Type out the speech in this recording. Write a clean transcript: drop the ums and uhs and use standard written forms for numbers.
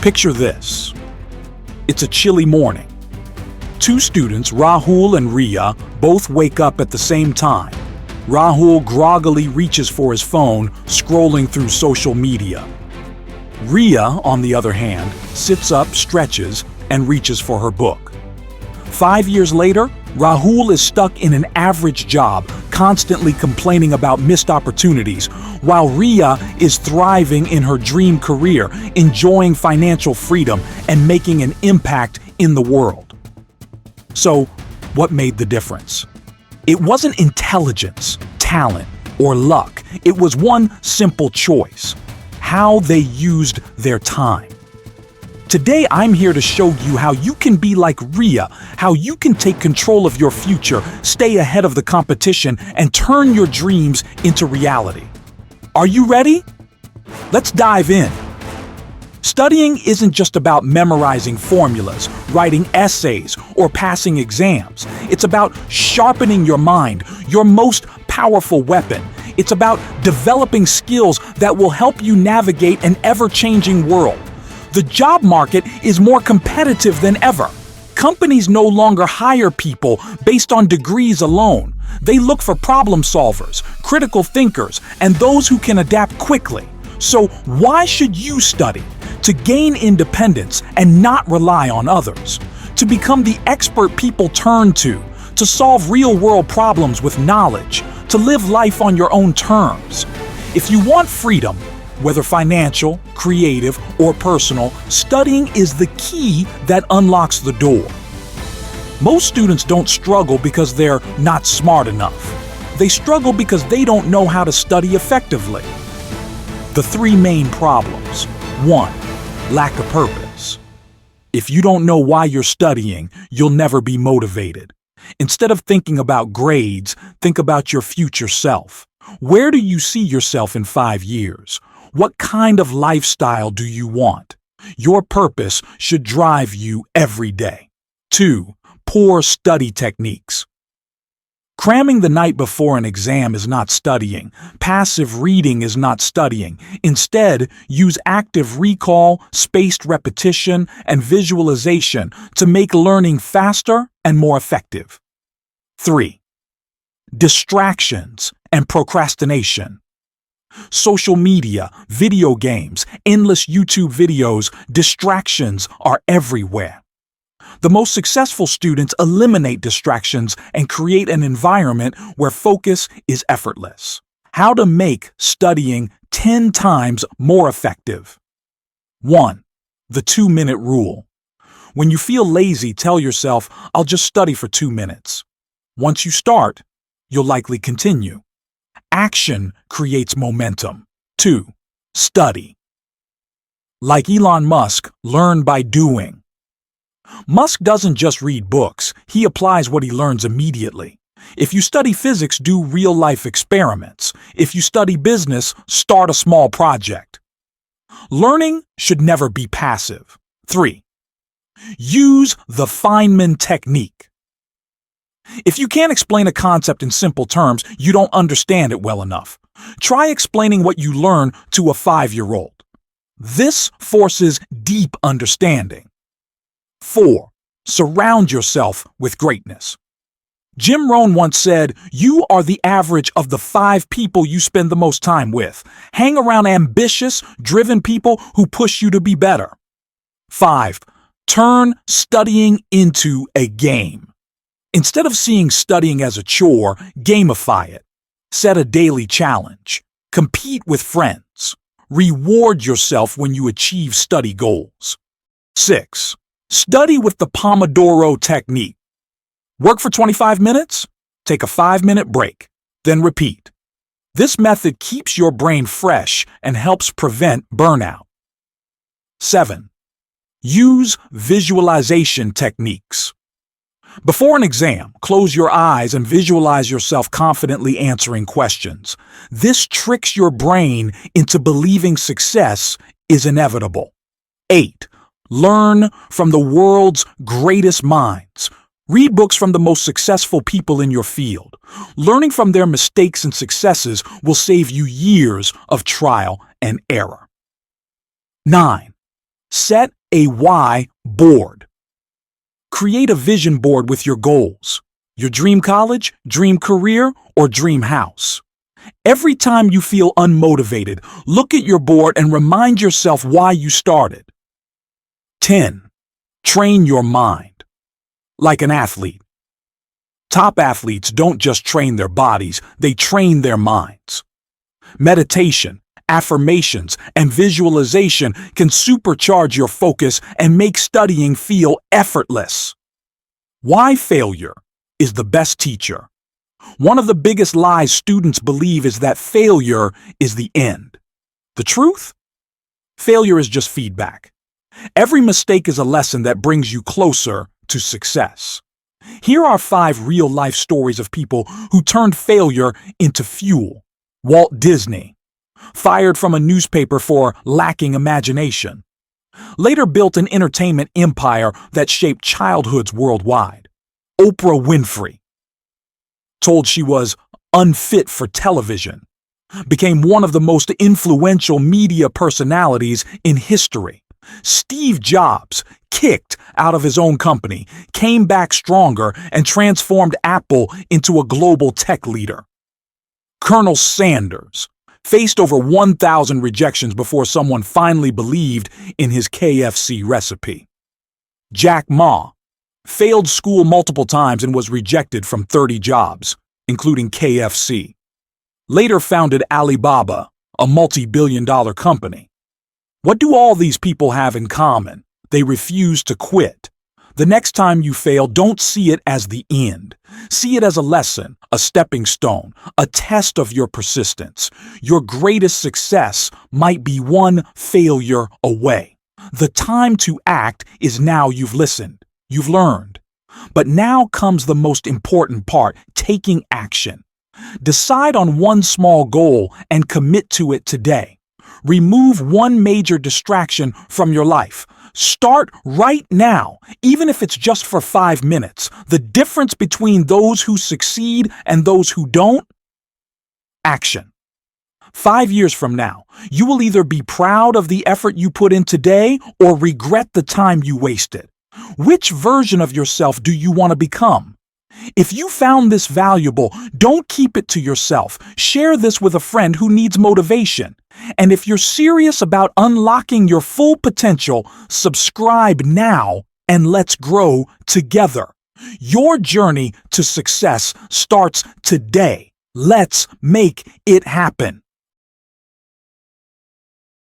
Picture this. It's a chilly morning. Two students, Rahul and Riya, both wake up at the same time. Rahul groggily reaches for his phone, scrolling through social media. Riya, on the other hand, sits up, stretches, and reaches for her book. 5 years later, Rahul is stuck in an average job, constantly complaining about missed opportunities, while Riya is thriving in her dream career, enjoying financial freedom and making an impact in the world. So, what made the difference? It wasn't intelligence, talent, or luck. It was one simple choice: how they used their time. Today, I'm here to show you how you can be like Riya, how you can take control of your future, stay ahead of the competition, and turn your dreams into reality. Are you ready? Let's dive in. Studying isn't just about memorizing formulas, writing essays, or passing exams. It's about sharpening your mind, your most powerful weapon. It's about developing skills that will help you navigate an ever-changing world. The job market is more competitive than ever. Companies no longer hire people based on degrees alone. They look for problem solvers, critical thinkers, and those who can adapt quickly. So why should you study? To gain independence and not rely on others. To become the expert people turn to solve real-world problems with knowledge. To live life on your own terms. If you want freedom, whether financial, creative, or personal, studying is the key that unlocks the door. Most students don't struggle because they're not smart enough. They struggle because they don't know how to study effectively. The three main problems. 1. Lack of purpose. If you don't know why you're studying, you'll never be motivated. Instead of thinking about grades, think about your future self. Where do you see yourself in 5 years? What kind of lifestyle do you want? Your purpose should drive you every day. 2. Poor study techniques. Cramming the night before an exam is not studying. Passive reading is not studying. Instead, use active recall, spaced repetition, and visualization to make learning faster and more effective. 3. Distractions and procrastination. Social media, video games, endless YouTube videos, distractions are everywhere. The most successful students eliminate distractions and create an environment where focus is effortless. How to make studying 10 times more effective. 1. The 2-minute rule. When you feel lazy, tell yourself, I'll just study for 2 minutes. Once you start, you'll likely continue. Action creates momentum. 2. Study. Like Elon Musk, learn by doing. Musk doesn't just read books, he applies what he learns immediately. If you study physics, do real-life experiments. If you study business, start a small project. Learning should never be passive. 3. Use the Feynman technique. If you can't explain a concept in simple terms, you don't understand it well enough. Try explaining what you learn to a 5-year-old. This forces deep understanding. 4. Surround yourself with greatness. Jim Rohn once said, "You are the average of the 5 people you spend the most time with. Hang around ambitious, driven people who push you to be better." 5. Turn studying into a game. Instead of seeing studying as a chore, gamify it. Set a daily challenge. Compete with friends. Reward yourself when you achieve study goals. 6. Study with the Pomodoro technique. Work for 25 minutes, take a 5-minute break, then repeat. This method keeps your brain fresh and helps prevent burnout. 7. Use visualization techniques. Before an exam, close your eyes and visualize yourself confidently answering questions. This tricks your brain into believing success is inevitable. 8. Learn from the world's greatest minds. Read books from the most successful people in your field. Learning from their mistakes and successes will save you years of trial and error. 9. Set a why board. Create a vision board with your goals, your dream college, dream career, or dream house. Every time you feel unmotivated, look at your board and remind yourself why you started. 10. Train your mind. Like an athlete. Top athletes don't just train their bodies, they train their minds. Meditation, affirmations, and visualization can supercharge your focus and make studying feel effortless. Why failure is the best teacher. One of the biggest lies students believe is that failure is the end. The truth? Failure is just feedback. Every mistake is a lesson that brings you closer to success. Here are 5 real-life stories of people who turned failure into fuel. Walt Disney, fired from a newspaper for lacking imagination, later built an entertainment empire that shaped childhoods worldwide. Oprah Winfrey, told she was unfit for television, became one of the most influential media personalities in history. Steve Jobs, kicked out of his own company, came back stronger and transformed Apple into a global tech leader. Colonel Sanders faced over 1,000 rejections before someone finally believed in his KFC recipe. Jack Ma failed school multiple times and was rejected from 30 jobs, including KFC. Later founded Alibaba, a multi-billion-dollar company. What do all these people have in common? They refuse to quit. The next time you fail, don't see it as the end. See it as a lesson, a stepping stone, a test of your persistence. Your greatest success might be one failure away. The time to act is now. You've listened, you've learned. But now comes the most important part, taking action. Decide on one small goal and commit to it today. Remove one major distraction from your life. Start right now, even if it's just for 5 minutes. The difference between those who succeed and those who don't? Action. 5 years from now, you will either be proud of the effort you put in today or regret the time you wasted. Which version of yourself do you want to become? If you found this valuable, don't keep it to yourself. Share this with a friend who needs motivation. And if you're serious about unlocking your full potential, subscribe now and let's grow together. Your journey to success starts today. Let's make it happen.